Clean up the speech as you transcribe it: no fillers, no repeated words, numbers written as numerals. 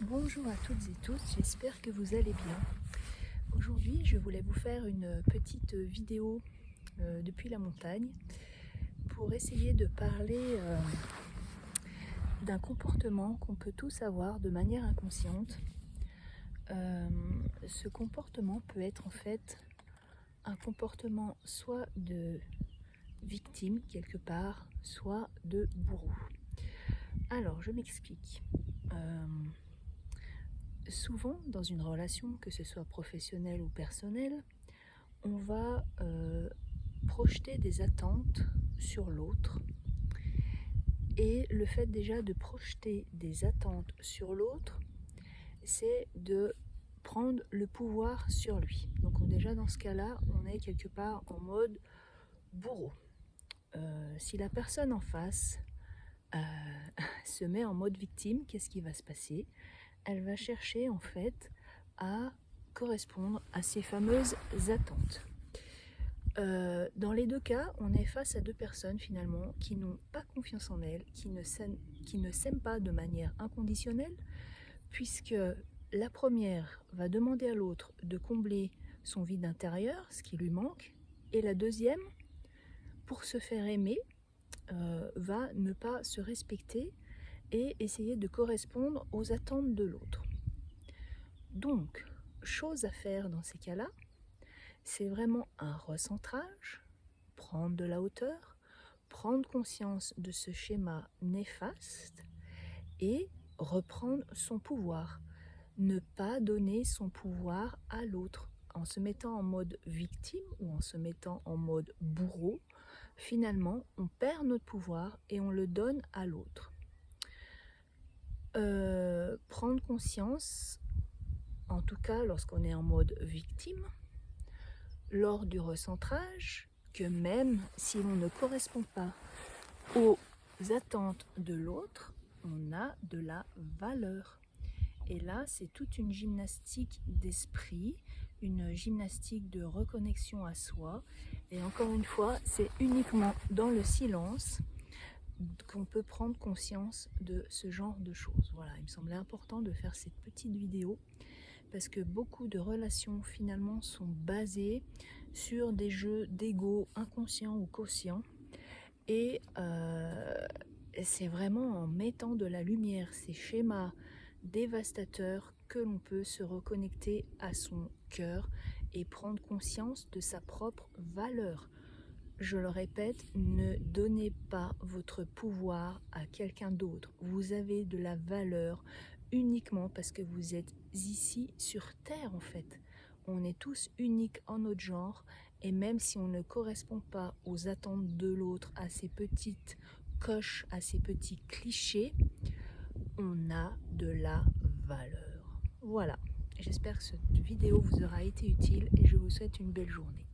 Bonjour à toutes et tous, j'espère que vous allez bien. Aujourd'hui, je voulais vous faire une petite vidéo depuis la montagne pour essayer de parler d'un comportement qu'on peut tous avoir de manière inconsciente. Ce comportement peut être en fait un comportement soit de victime quelque part, soit de bourreau. Alors, je m'explique. Souvent, dans une relation, que ce soit professionnelle ou personnelle, on va projeter des attentes sur l'autre. Et le fait déjà de projeter des attentes sur l'autre, c'est de prendre le pouvoir sur lui. Donc déjà dans ce cas-là, on est quelque part en mode bourreau. Si la personne en face se met en mode victime, qu'est-ce qui va se passer ? Elle va chercher en fait à correspondre à ces fameuses attentes. Dans les deux cas, on est face à deux personnes finalement qui n'ont pas confiance en elles, qui ne s'aiment pas de manière inconditionnelle, puisque la première va demander à l'autre de combler son vide intérieur, ce qui lui manque, et la deuxième, pour se faire aimer, va ne pas se respecter et essayer de correspondre aux attentes de l'autre. Donc, chose à faire dans ces cas-là, c'est vraiment un recentrage, prendre de la hauteur, prendre conscience de ce schéma néfaste et reprendre son pouvoir. Ne pas donner son pouvoir à l'autre. En se mettant en mode victime ou en se mettant en mode bourreau, finalement, on perd notre pouvoir et on le donne à l'autre. Prendre conscience, en tout cas lorsqu'on est en mode victime, lors du recentrage, que même si l'on ne correspond pas aux attentes de l'autre, on a de la valeur. Et là, c'est toute une gymnastique d'esprit, une gymnastique de reconnexion à soi. Et encore une fois, c'est uniquement dans le silence qu'on peut prendre conscience de ce genre de choses. Voilà, il me semblait important de faire cette petite vidéo parce que beaucoup de relations finalement sont basées sur des jeux d'ego inconscients ou conscients et c'est vraiment en mettant de la lumière ces schémas dévastateurs que l'on peut se reconnecter à son cœur et prendre conscience de sa propre valeur. Je le répète, ne donnez pas votre pouvoir à quelqu'un d'autre. Vous avez de la valeur uniquement parce que vous êtes ici sur Terre en fait. On est tous uniques en notre genre et même si on ne correspond pas aux attentes de l'autre, à ces petites coches, à ces petits clichés, on a de la valeur. Voilà, j'espère que cette vidéo vous aura été utile et je vous souhaite une belle journée.